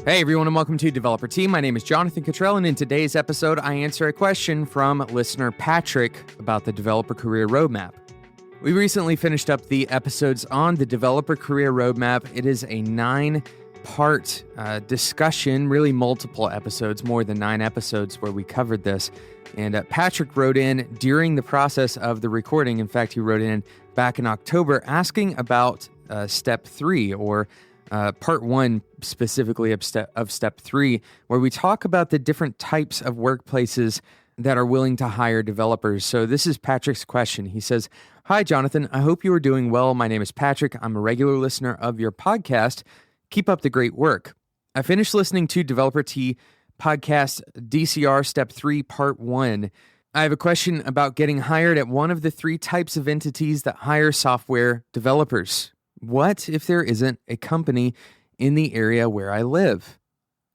Hey everyone, and welcome to Developer Team. My name is Jonathan Cottrell, and in today's episode, I answer a question from listener Patrick about the Developer Career Roadmap. We recently finished up the episodes on the Developer Career Roadmap. It is a 9-part discussion, really multiple episodes, more than 9 episodes where we covered this. And Patrick wrote in during the process of the recording. In fact, he wrote in back in October asking about Step 3, or Part 1 specifically of Step 3, where we talk about the different types of workplaces that are willing to hire developers. So this is Patrick's question. He says, "Hi, Jonathan. I hope you are doing well. My name is Patrick. I'm a regular listener of your podcast. Keep up the great work. I finished listening to Developer T podcast DCR Step 3, Part 1. I have a question about getting hired at one of the 3 types of entities that hire software developers. What if there isn't a company in the area where I live?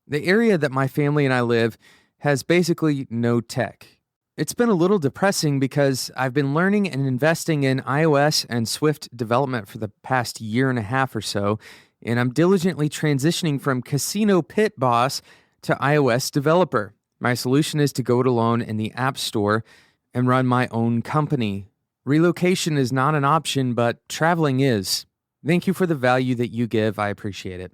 The area that my family and I live has basically no tech. It's been a little depressing because I've been learning and investing in iOS and Swift development for the past year and a half or so, and I'm diligently transitioning from casino pit boss to iOS developer. My solution is to go it alone in the App Store and run my own company. Relocation is not an option, but traveling is. Thank you for the value that you give. I appreciate it."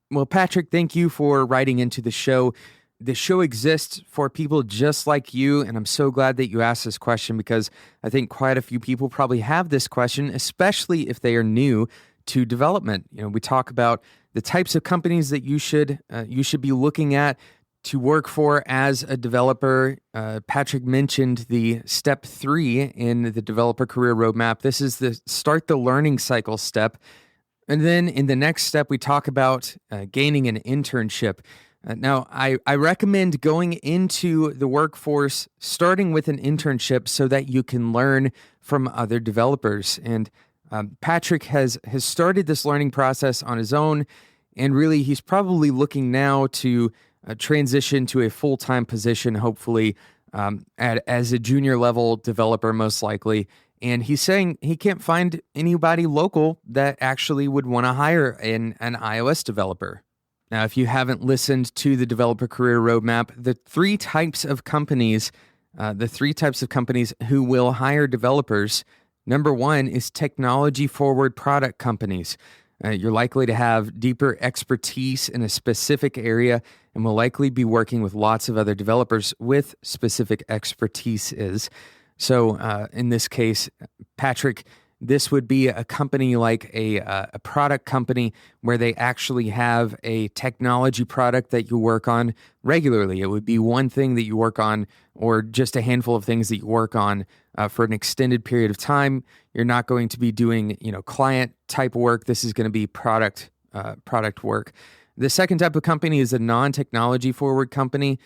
Well, Patrick, thank you for writing into the show. The show exists for people just like you, and I'm so glad that you asked this question because I think quite a few people probably have this question, especially if they are new to development. You know, we talk about the types of companies that you should be looking at to work for as a developer. Patrick mentioned the Step 3 in the Developer Career Roadmap. This is the start the learning cycle step. And then in the next step, we talk about gaining an internship. Now, I recommend going into the workforce, starting with an internship so that you can learn from other developers. And Patrick has started this learning process on his own, and really he's probably looking now to transition to a full-time position, hopefully as a junior level developer, most likely. And he's saying he can't find anybody local that actually would want to hire an iOS developer. Now, if you haven't listened to the Developer Career Roadmap, the 3 types of companies who will hire developers, number 1 is technology-forward product companies. You're likely to have deeper expertise in a specific area and will likely be working with lots of other developers with specific expertises. So in this case, Patrick, this would be a company like a product company where they actually have a technology product that you work on regularly. It would be one thing that you work on, or just a handful of things that you work on for an extended period of time. You're not going to be doing, client type work. This is going to be product work. The second type of company is a non-technology forward company.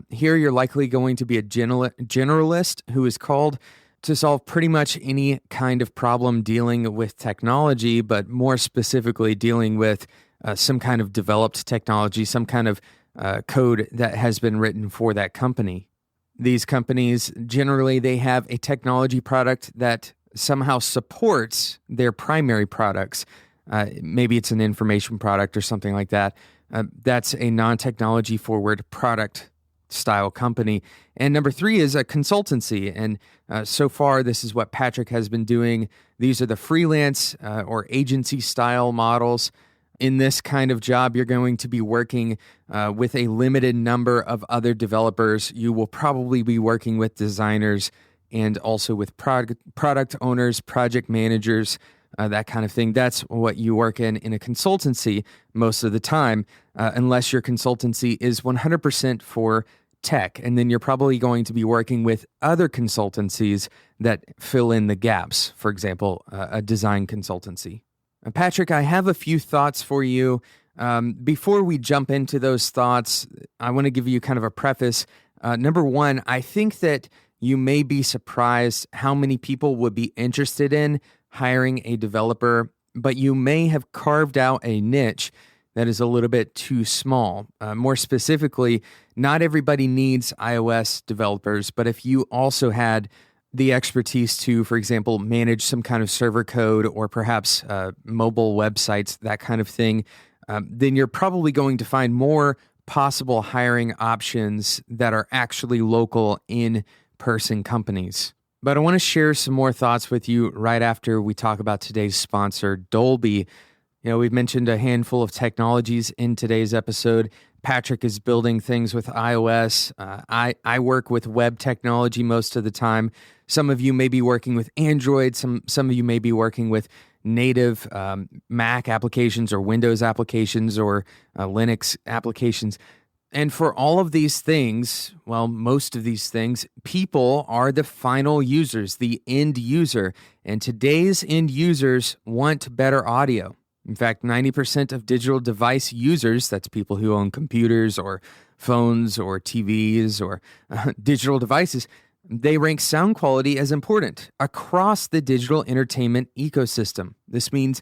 Here, you're likely going to be a generalist who is called to solve pretty much any kind of problem dealing with technology, but more specifically dealing with some kind of developed technology, some kind of code that has been written for that company. These companies, generally, they have a technology product that somehow supports their primary products. Maybe it's an information product or something like that. That's a non-technology forward product style company. And number 3 is a consultancy. And so far, this is what Patrick has been doing. These are the freelance or agency style models. In this kind of job, you're going to be working with a limited number of other developers. You will probably be working with designers and also with product owners, project managers, that kind of thing. That's what you work in a consultancy most of the time, unless your consultancy is 100% for tech. And then you're probably going to be working with other consultancies that fill in the gaps. For example, a design consultancy. Patrick, I have a few thoughts for you. Before we jump into those thoughts, I want to give you kind of a preface. Number 1, I think that you may be surprised how many people would be interested in hiring a developer, but you may have carved out a niche that is a little bit too small. More specifically, not everybody needs iOS developers, but if you also had the expertise to, for example, manage some kind of server code or perhaps mobile websites, that kind of thing, then you're probably going to find more possible hiring options that are actually local in-person companies. But I want to share some more thoughts with you right after we talk about today's sponsor, Dolby. We've mentioned a handful of technologies in today's episode. Patrick is building things with iOS. I work with web technology most of the time. Some of you may be working with Android. Some of you may be working with native Mac applications or Windows applications or Linux applications. And for all of these things, well, most of these things, people are the final users, the end user. And today's end users want better audio. In fact, 90% of digital device users, that's people who own computers or phones or TVs or digital devices, they rank sound quality as important across the digital entertainment ecosystem. This means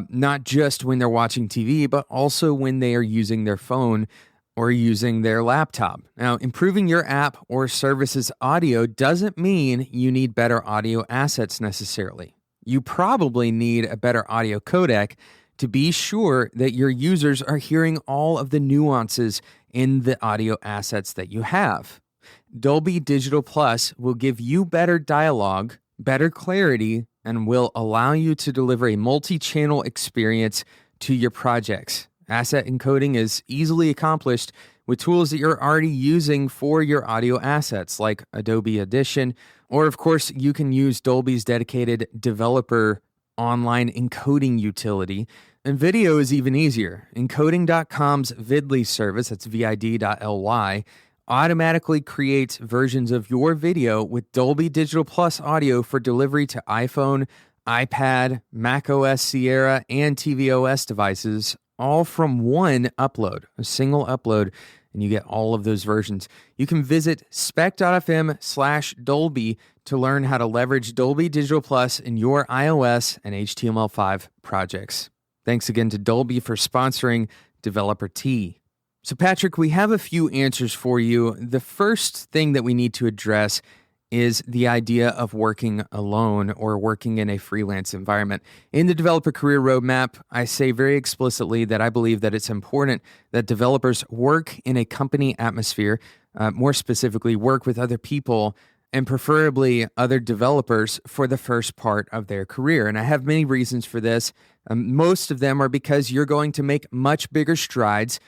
not just when they're watching TV, but also when they are using their phone or using their laptop. Now, improving your app or service's audio doesn't mean you need better audio assets necessarily. You probably need a better audio codec to be sure that your users are hearing all of the nuances in the audio assets that you have. Dolby Digital Plus will give you better dialogue, better clarity, and will allow you to deliver a multi-channel experience to your projects. Asset encoding is easily accomplished with tools that you're already using for your audio assets, like Adobe Audition, or of course, you can use Dolby's dedicated developer online encoding utility. And video is even easier. Encoding.com's Vidly service, that's vid.ly, automatically creates versions of your video with Dolby Digital Plus audio for delivery to iPhone, iPad, macOS Sierra, and tvOS devices, all from one upload, a single upload, and you get all of those versions. You can visit spec.fm/Dolby to learn how to leverage Dolby Digital Plus in your iOS and HTML5 projects. Thanks again to Dolby for sponsoring Developer Tea. So Patrick, we have a few answers for you. The first thing that we need to address is the idea of working alone or working in a freelance environment. In the Developer Career Roadmap, I say very explicitly that I believe that it's important that developers work in a company atmosphere, more specifically work with other people and preferably other developers for the first part of their career. And I have many reasons for this. Most of them are because you're going to make much bigger strides.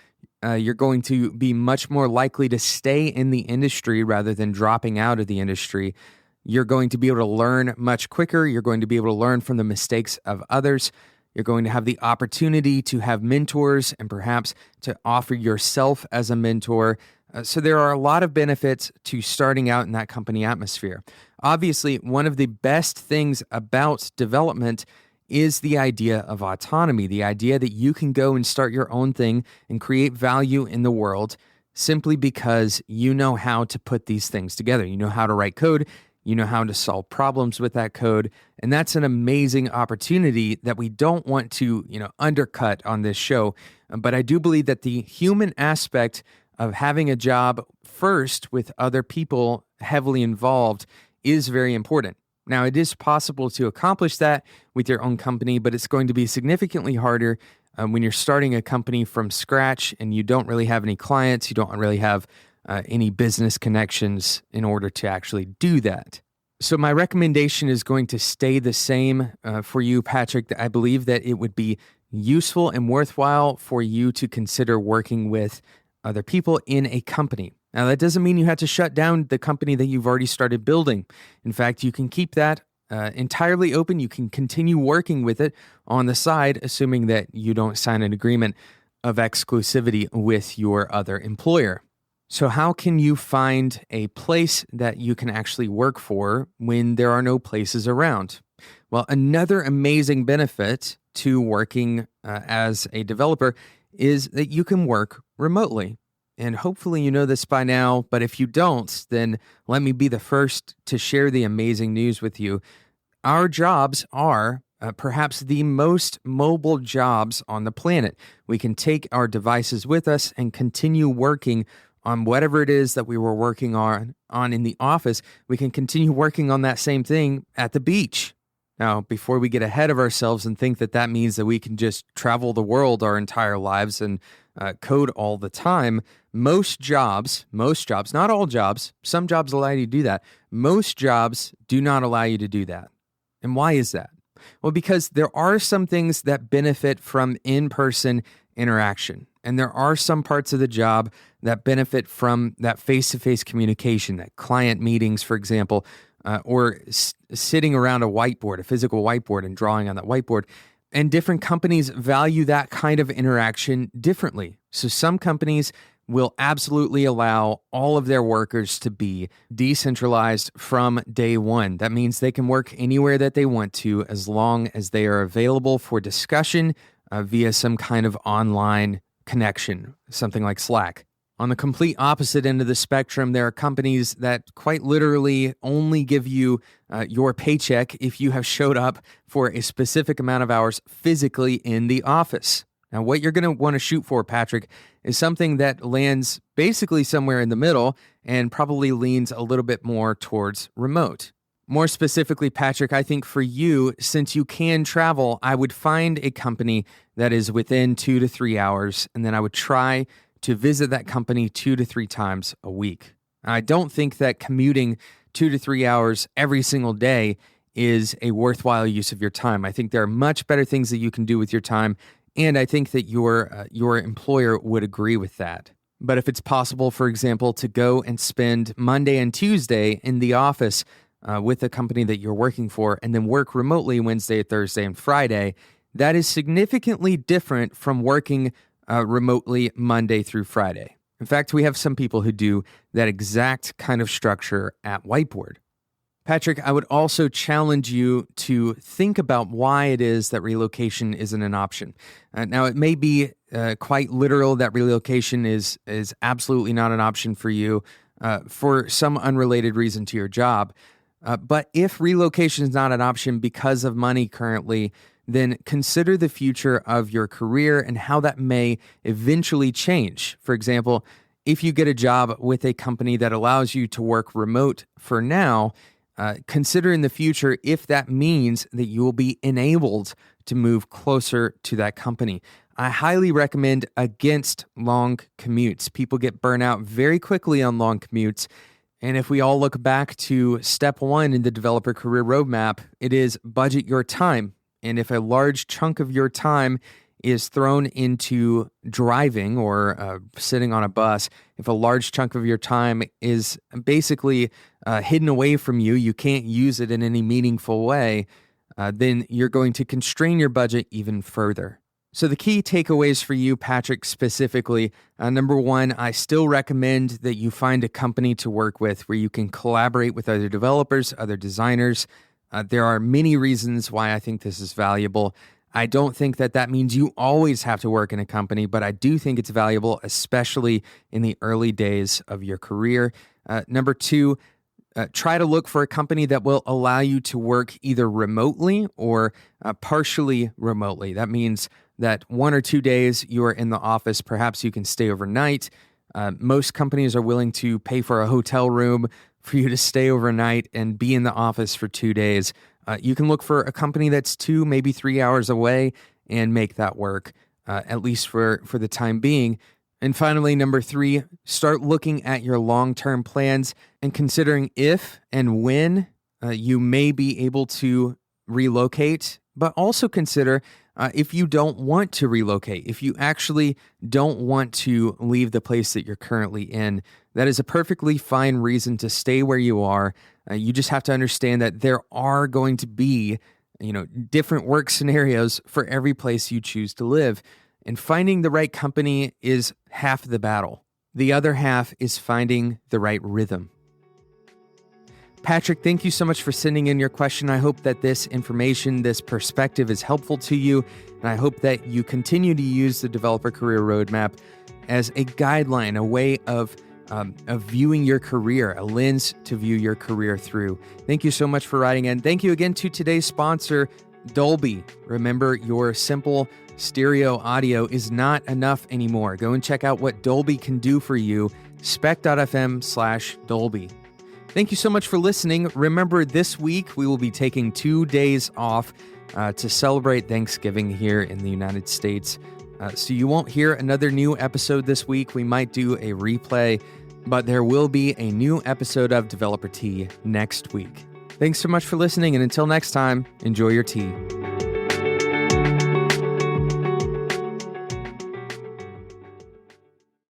You're going to be much more likely to stay in the industry rather than dropping out of the industry. You're going to be able to learn much quicker. You're going to be able to learn from the mistakes of others. You're going to have the opportunity to have mentors and perhaps to offer yourself as a mentor. So there are a lot of benefits to starting out in that company atmosphere. Obviously, one of the best things about development is the idea of autonomy, the idea that you can go and start your own thing and create value in the world simply because you know how to put these things together. You know how to write code, you know how to solve problems with that code, and that's an amazing opportunity that we don't want to, undercut on this show. But I do believe that the human aspect of having a job first with other people heavily involved is very important. Now, it is possible to accomplish that with your own company, but it's going to be significantly harder when you're starting a company from scratch and you don't really have any clients, you don't really have any business connections in order to actually do that. So my recommendation is going to stay the same for you, Patrick. I believe that it would be useful and worthwhile for you to consider working with other people in a company. Now, that doesn't mean you have to shut down the company that you've already started building. In fact, you can keep that entirely open. You can continue working with it on the side, assuming that you don't sign an agreement of exclusivity with your other employer. So how can you find a place that you can actually work for when there are no places around? Well, another amazing benefit to working as a developer is that you can work remotely. And hopefully you know this by now, but if you don't, then let me be the first to share the amazing news with you. Our jobs are perhaps the most mobile jobs on the planet. We can take our devices with us and continue working on whatever it is that we were working on in the office. We can continue working on that same thing at the beach. Now, before we get ahead of ourselves and think that that means that we can just travel the world our entire lives and code all the time, most jobs, not all jobs, some jobs allow you to do that. Most jobs do not allow you to do that. And why is that? Well, because there are some things that benefit from in-person interaction. And there are some parts of the job that benefit from that face-to-face communication, that client meetings, for example, or sitting around a whiteboard, a physical whiteboard, and drawing on that whiteboard. And different companies value that kind of interaction differently. So some companies will absolutely allow all of their workers to be decentralized from day one. That means they can work anywhere that they want to as long as they are available for discussion via some kind of online connection, something like Slack. On the complete opposite end of the spectrum, there are companies that quite literally only give you your paycheck if you have showed up for a specific amount of hours physically in the office. Now, what you're going to want to shoot for, Patrick, is something that lands basically somewhere in the middle and probably leans a little bit more towards remote. More specifically, Patrick, I think for you, since you can travel, I would find a company that is within 2 to 3 hours, and then I would try to visit that company 2 to 3 times a week. I don't think that commuting 2 to 3 hours every single day is a worthwhile use of your time. I think there are much better things that you can do with your time, and I think that your employer would agree with that. But if it's possible, for example, to go and spend Monday and Tuesday in the office with the company that you're working for, and then work remotely Wednesday, Thursday, and Friday, that is significantly different from working remotely Monday through Friday. In fact, we have some people who do that exact kind of structure at Whiteboard. Patrick, I would also challenge you to think about why it is that relocation isn't an option. Now, it may be quite literal that relocation is absolutely not an option for you for some unrelated reason to your job. But if relocation is not an option because of money currently, then consider the future of your career and how that may eventually change. For example, if you get a job with a company that allows you to work remote for now, consider in the future if that means that you will be enabled to move closer to that company. I highly recommend against long commutes. People get burnt out very quickly on long commutes. And if we all look back to step 1 in the developer career roadmap, it is budget your time. And if a large chunk of your time is thrown into driving or sitting on a bus, if a large chunk of your time is basically hidden away from you, you can't use it in any meaningful way, then you're going to constrain your budget even further. So the key takeaways for you, Patrick, specifically, number 1, I still recommend that you find a company to work with where you can collaborate with other developers, other designers. There are many reasons why I think this is valuable. I don't think that means you always have to work in a company, but I do think it's valuable, especially in the early days of your career. Number 2, try to look for a company that will allow you to work either remotely or partially remotely. That means that 1 or 2 days you are in the office, perhaps you can stay overnight. Most companies are willing to pay for a hotel room for you to stay overnight and be in the office for 2 days. You can look for a company that's 2, maybe 3 hours away and make that work, at least for the time being. And finally, number 3, start looking at your long-term plans and considering if and when you may be able to relocate, but also consider if you don't want to relocate, if you actually don't want to leave the place that you're currently in. That is a perfectly fine reason to stay where you are. You just have to understand that there are going to be, different work scenarios for every place you choose to live. And finding the right company is half the battle. The other half is finding the right rhythm. Patrick, thank you so much for sending in your question. I hope that this information, this perspective is helpful to you. And I hope that you continue to use the Developer Career Roadmap as a guideline, a way of viewing your career, a lens to view your career through. Thank you so much for writing in. Thank you again to today's sponsor, Dolby. Remember, your simple stereo audio is not enough anymore. Go and check out what Dolby can do for you. spec.fm/Dolby. Thank you so much for listening. Remember, this week we will be taking 2 days off to celebrate Thanksgiving here in the United States. So you won't hear another new episode this week. We might do a replay, but there will be a new episode of Developer Tea next week. Thanks so much for listening, and until next time, enjoy your tea.